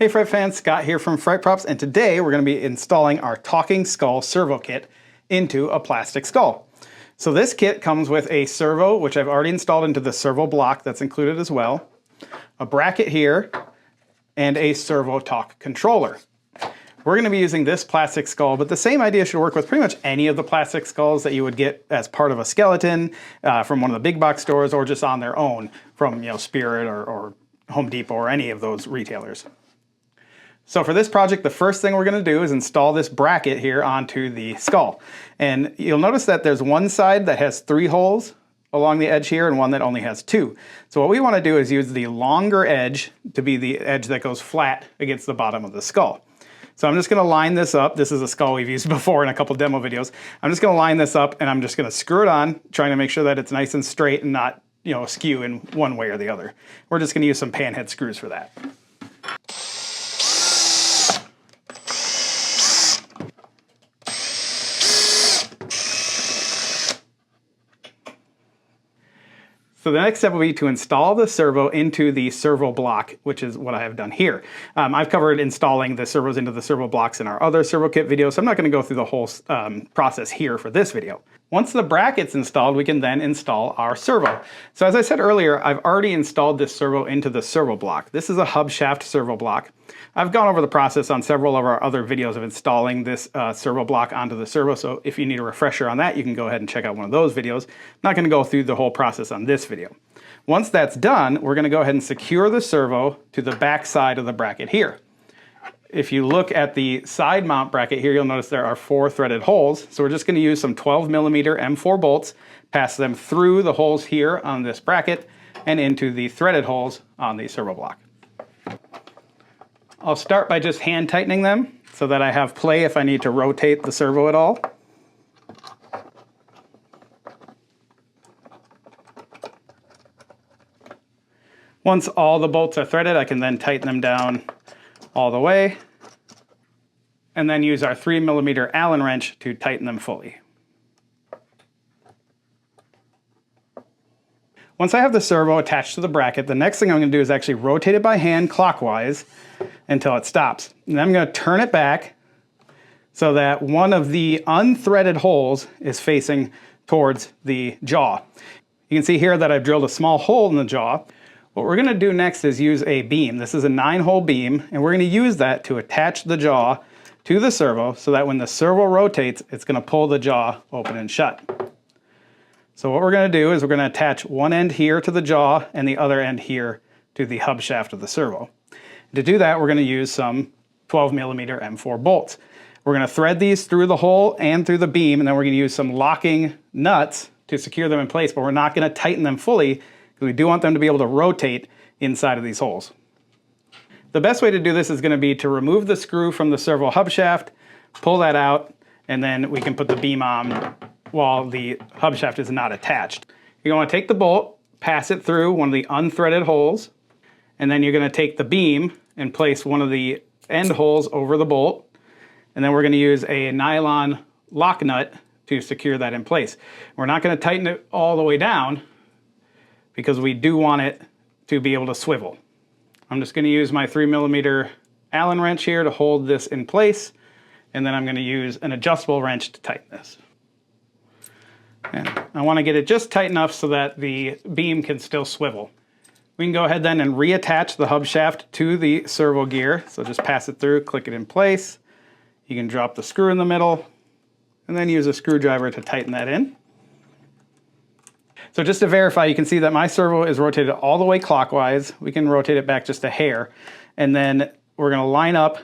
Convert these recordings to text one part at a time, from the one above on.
Hey Fret fans, Scott here from Fret Props, and today we're going to be installing our talking skull servo kit into a plastic skull. So this kit comes with a servo, which I've already installed into the servo block that's included as well, a bracket here, and a ServoTalk controller. We're going to be using this plastic skull, but the same idea should work with pretty much any of the plastic skulls that you would get as part of a skeleton from one of the big box stores, or just on their own from Spirit or Home Depot or any of those retailers. So for this project, the first thing we're going to do is install this bracket here onto the skull. And you'll notice that there's one side that has 3 holes along the edge here and one that only has 2. So what we want to do is use the longer edge to be the edge that goes flat against the bottom of the skull. So I'm just going to line this up. This is a skull we've used before in a couple demo videos. I'm just going to line this up and I'm just going to screw it on, trying to make sure that it's nice and straight and not, askew in one way or the other. We're just going to use some panhead screws for that. So the next step will be to install the servo into the servo block, which is what I have done here. I've covered installing the servos into the servo blocks in our other servo kit videos, so I'm not going to go through the whole process here for this video. Once the bracket's installed, we can then install our servo. So as I said earlier, I've already installed this servo into the servo block. This is a hub shaft servo block. I've gone over the process on several of our other videos of installing this servo block onto the servo, so if you need a refresher on that, you can go ahead and check out one of those videos. I'm not going to go through the whole process on this video. Once that's done, we're going to go ahead and secure the servo to the back side of the bracket here. If you look at the side mount bracket here, you'll notice there are 4 threaded holes. So we're just going to use some 12mm M4 bolts, pass them through the holes here on this bracket and into the threaded holes on the servo block. I'll start by just hand tightening them so that I have play if I need to rotate the servo at all. Once all the bolts are threaded, I can then tighten them down all the way, and then use our 3mm Allen wrench to tighten them fully. Once I have the servo attached to the bracket, the next thing I'm going to do is actually rotate it by hand clockwise until it stops. And then I'm going to turn it back so that one of the unthreaded holes is facing towards the jaw. You can see here that I've drilled a small hole in the jaw. What we're going to do next is use a beam. This is a 9-hole beam, and we're going to use that to attach the jaw to the servo so that when the servo rotates, it's going to pull the jaw open and shut. So what we're going to do is we're going to attach one end here to the jaw and the other end here to the hub shaft of the servo. To do that, we're going to use some 12mm M4 bolts. We're going to thread these through the hole and through the beam, and then we're going to use some locking nuts to secure them in place, but we're not going to tighten them fully, we do want them to be able to rotate inside of these holes. The best way to do this is going to be to remove the screw from the servo hub shaft, pull that out, and then we can put the beam on while the hub shaft is not attached. You're going to take the bolt, pass it through one of the unthreaded holes, and then you're going to take the beam and place one of the end holes over the bolt, and then we're going to use a nylon lock nut to secure that in place. We're not going to tighten it all the way down, because we do want it to be able to swivel. I'm just going to use my 3mm Allen wrench here to hold this in place, and then I'm going to use an adjustable wrench to tighten this. And I want to get it just tight enough so that the beam can still swivel. We can go ahead then and reattach the hub shaft to the servo gear. So just pass it through, click it in place. You can drop the screw in the middle, and then use a screwdriver to tighten that in. So just to verify, you can see that my servo is rotated all the way clockwise. We can rotate it back just a hair. And then we're going to line up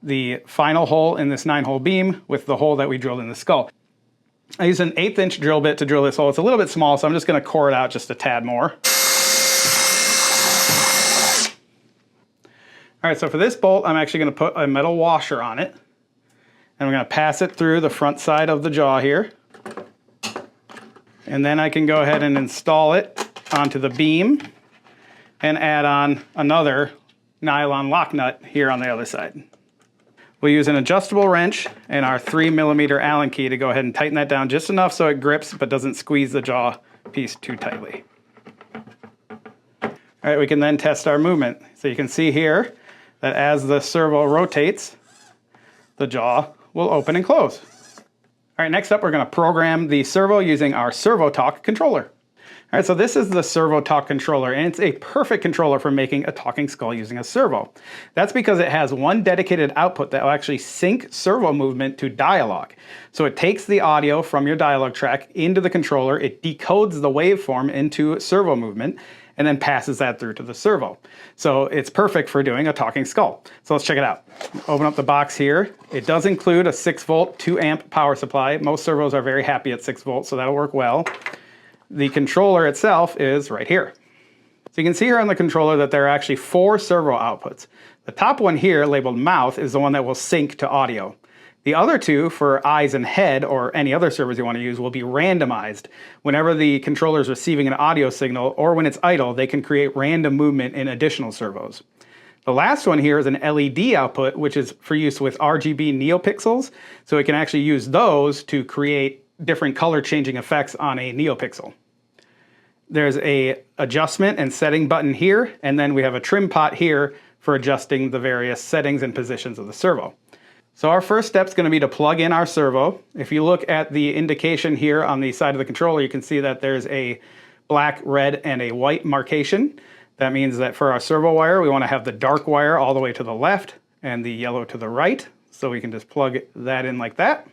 the final hole in this 9-hole beam with the hole that we drilled in the skull. I use an 1/8" drill bit to drill this hole. It's a little bit small, so I'm just going to core it out just a tad more. All right, so for this bolt, I'm actually going to put a metal washer on it. And we're going to pass it through the front side of the jaw here. And then I can go ahead and install it onto the beam and add on another nylon lock nut here on the other side. We'll use an adjustable wrench and our 3mm Allen key to go ahead and tighten that down just enough so it grips but doesn't squeeze the jaw piece too tightly. All right, we can then test our movement. So you can see here, that as the servo rotates, the jaw will open and close. All right, next up, we're going to program the servo using our ServoTalk controller. All right, so this is the ServoTalk controller, and it's a perfect controller for making a talking skull using a servo. That's because it has one dedicated output that will actually sync servo movement to dialogue. So it takes the audio from your dialogue track into the controller, it decodes the waveform into servo movement, and then passes that through to the servo. So it's perfect for doing a talking skull. So let's check it out. Open up the box here. It does include a 6-volt, 2-amp power supply. Most servos are very happy at 6 volts, so that'll work well. The controller itself is right here. So you can see here on the controller that there are actually 4 servo outputs. The top one here, labeled mouth, is the one that will sync to audio. The other 2, for eyes and head, or any other servos you want to use, will be randomized. Whenever the controller is receiving an audio signal, or when it's idle, they can create random movement in additional servos. The last one here is an LED output, which is for use with RGB neopixels, so it can actually use those to create different color changing effects on a neopixel. There's a adjustment and setting button here, and then we have a trim pot here for adjusting the various settings and positions of the servo. So our first step is going to be to plug in our servo. If you look at the indication here on the side of the controller, you can see that there's a black, red, and a white marcation. That means that for our servo wire, we want to have the dark wire all the way to the left and the yellow to the right. So we can just plug that in like that.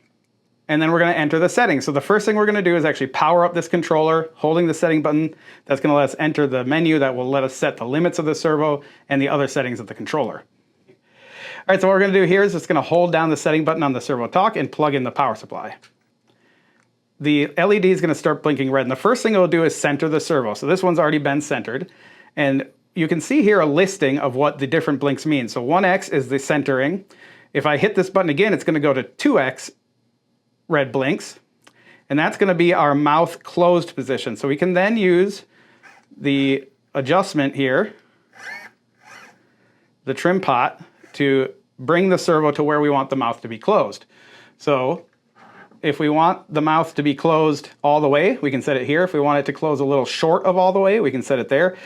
And then we're going to enter the settings. So the first thing we're going to do is actually power up this controller, holding the setting button. That's going to let us enter the menu that will let us set the limits of the servo and the other settings of the controller. All right, so what we're going to do here is just going to hold down the setting button on the ServoTalk and plug in the power supply. The LED is going to start blinking red, and the first thing it will do is center the servo. So this one's already been centered, and you can see here a listing of what the different blinks mean. So 1x is the centering. If I hit this button again, it's going to go to 2x red blinks, and that's going to be our mouth closed position. So we can then use the adjustment here, the trim pot, to bring the servo to where we want the mouth to be closed. So if we want the mouth to be closed all the way, we can set it here. If we want it to close a little short of all the way, we can set it there.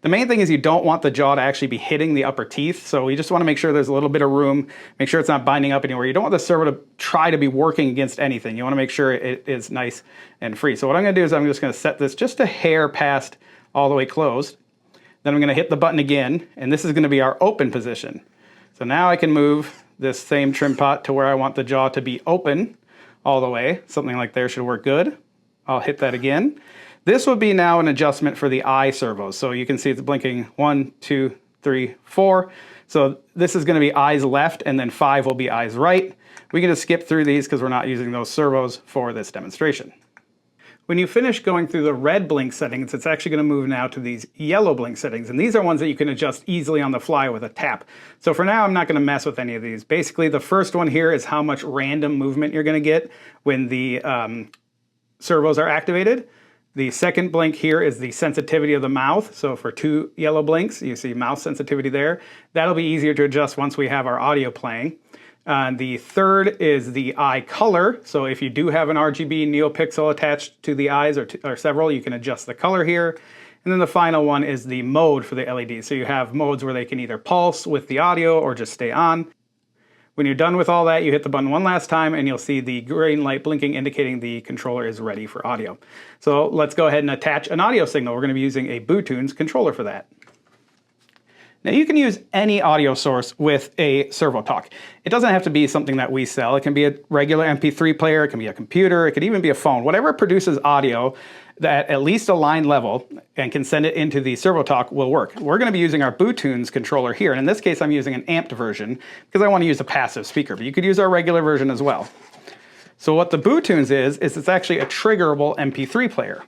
The main thing is you don't want the jaw to actually be hitting the upper teeth, so we just want to make sure there's a little bit of room, make sure it's not binding up anywhere. You don't want the servo to try to be working against anything. You want to make sure it is nice and free. So what I'm going to do is I'm just going to set this just a hair past all the way closed. Then I'm going to hit the button again, and this is going to be our open position. So now I can move this same trim pot to where I want the jaw to be open all the way. Something like there should work good. I'll hit that again. This would be now an adjustment for the eye servos. So you can see it's blinking 1, 2, 3, 4. So this is going to be eyes left, and then 5 will be eyes right. We can just skip through these because we're not using those servos for this demonstration. When you finish going through the red blink settings, it's actually going to move now to these yellow blink settings. And these are ones that you can adjust easily on the fly with a tap. So for now, I'm not going to mess with any of these. Basically, the first one here is how much random movement you're going to get when the servos are activated. The second blink here is the sensitivity of the mouth. So for 2 yellow blinks, you see mouth sensitivity there. That'll be easier to adjust once we have our audio playing. The third is the eye color. So if you do have an RGB neopixel attached to the eyes or several, you can adjust the color here. And then the final one is the mode for the LED. So you have modes where they can either pulse with the audio or just stay on. When you're done with all that, you hit the button one last time and you'll see the green light blinking indicating the controller is ready for audio. So let's go ahead and attach an audio signal. We're going to be using a Bluetooth controller for that. Now you can use any audio source with a ServoTalk. It doesn't have to be something that we sell. It can be a regular MP3 player, it can be a computer, it could even be a phone. Whatever produces audio that at least a line level and can send it into the ServoTalk will work. We're going to be using our Bluetooth controller here, and in this case I'm using an amped version because I want to use a passive speaker, but you could use our regular version as well. So what the Bluetooth is it's actually a triggerable MP3 player.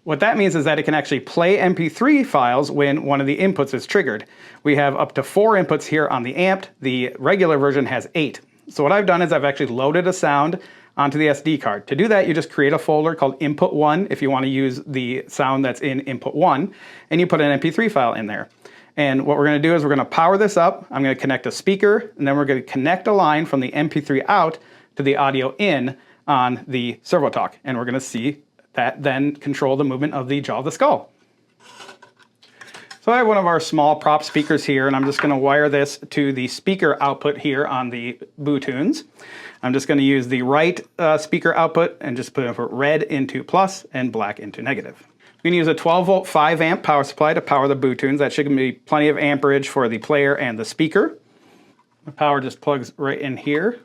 What that means is that it can actually play MP3 files when one of the inputs is triggered. We have up to 4 inputs here on the amped. The regular version has 8. So what I've done is I've actually loaded a sound onto the SD card. To do that, you just create a folder called Input 1 if you want to use the sound that's in Input 1, and you put an MP3 file in there. And what we're going to do is we're going to power this up. I'm going to connect a speaker, and then we're going to connect a line from the MP3 out to the audio in on the ServoTalk, and we're going to see that then control the movement of the jaw of the skull. So I have one of our small prop speakers here, and I'm just going to wire this to the speaker output here on the Bluetooth. I'm just going to use the right speaker output and just put red into plus and black into negative. We can use a 12 volt 5 amp power supply to power the Bluetooth. That should be plenty of amperage for the player and the speaker. The power just plugs right in here.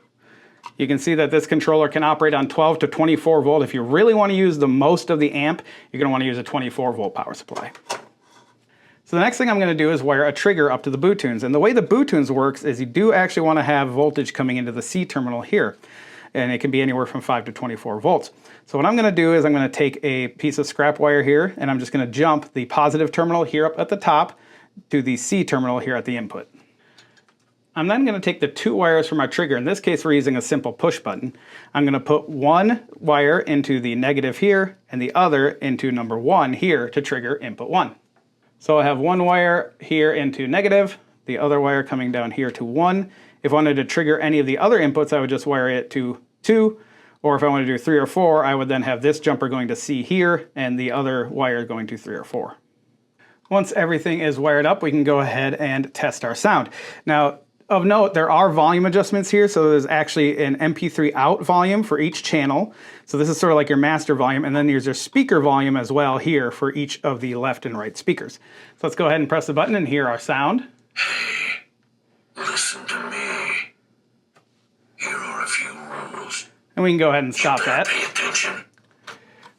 You can see that this controller can operate on 12 to 24 volt. If you really want to use the most of the amp, you're going to want to use a 24 volt power supply. So the next thing I'm going to do is wire a trigger up to the Bluetooth. And the way the Bluetooth works is you do actually want to have voltage coming into the C terminal here. And it can be anywhere from 5 to 24 volts. So what I'm going to do is I'm going to take a piece of scrap wire here, and I'm just going to jump the positive terminal here up at the top to the C terminal here at the input. I'm then going to take the 2 wires from our trigger. In this case, we're using a simple push button. I'm going to put one wire into the negative here and the other into number 1 here to trigger input 1. So I have one wire here into negative, the other wire coming down here to 1. If I wanted to trigger any of the other inputs, I would just wire it to 2. Or if I wanted to do 3 or 4, I would then have this jumper going to C here and the other wire going to 3 or 4. Once everything is wired up, we can go ahead and test our sound. Now, of note, there are volume adjustments here, so there's actually an MP3 out volume for each channel. So this is sort of like your master volume, and then there's your speaker volume as well here for each of the left and right speakers. So let's go ahead and press the button and hear our sound. Hey, listen to me. Here are a few rules. And we can go ahead and stop that. Pay attention.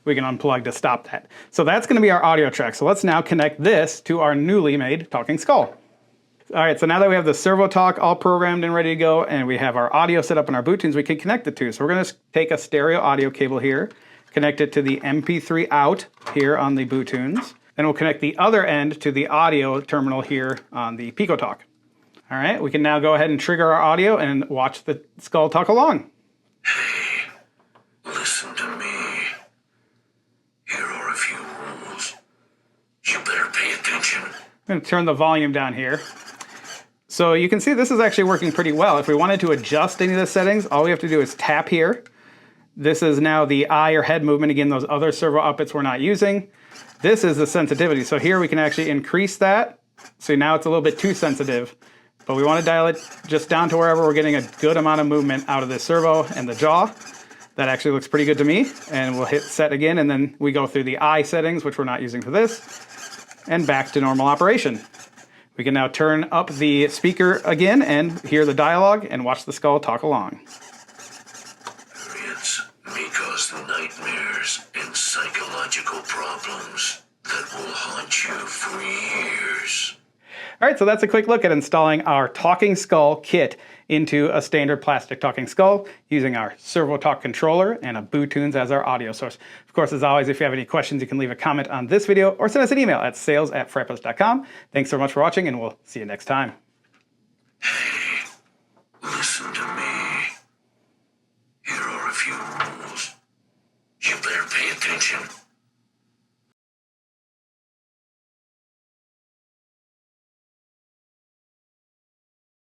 We can unplug to stop that. So that's going to be our audio track. So let's now connect this to our newly made talking skull. All right, so now that we have the ServoTalk all programmed and ready to go, and we have our audio set up in our Bluetooth, we can connect the two. So we're going to take a stereo audio cable here, connect it to the MP3 out here on the Bluetooth, then we'll connect the other end to the audio terminal here on the PicoTalk. All right, we can now go ahead and trigger our audio and watch the skull talk along. Hey, listen to me. Here are a few rules. You better pay attention. I'm going to turn the volume down here. So you can see this is actually working pretty well. If we wanted to adjust any of the settings, all we have to do is tap here. This is now the eye or head movement. Again, those other servo outputs we're not using. This is the sensitivity. So here we can actually increase that. So now it's a little bit too sensitive. But we want to dial it just down to wherever we're getting a good amount of movement out of the servo and the jaw. That actually looks pretty good to me. And we'll hit set again, and then we go through the eye settings, which we're not using for this, and back to normal operation. We can now turn up the speaker again and hear the dialogue and watch the skull talk along. It's may cause nightmares and psychological problems that will haunt you for years. All right, so that's a quick look at installing our talking skull kit into a standard plastic talking skull using our ServoTalk controller and a Bluetooth as our audio source. Of course, as always, if you have any questions, you can leave a comment on this video or send us an email at sales@frapos.com. Thanks so much for watching, and we'll see you next time. Hey, listen to me. Here are a few rules. You better pay attention.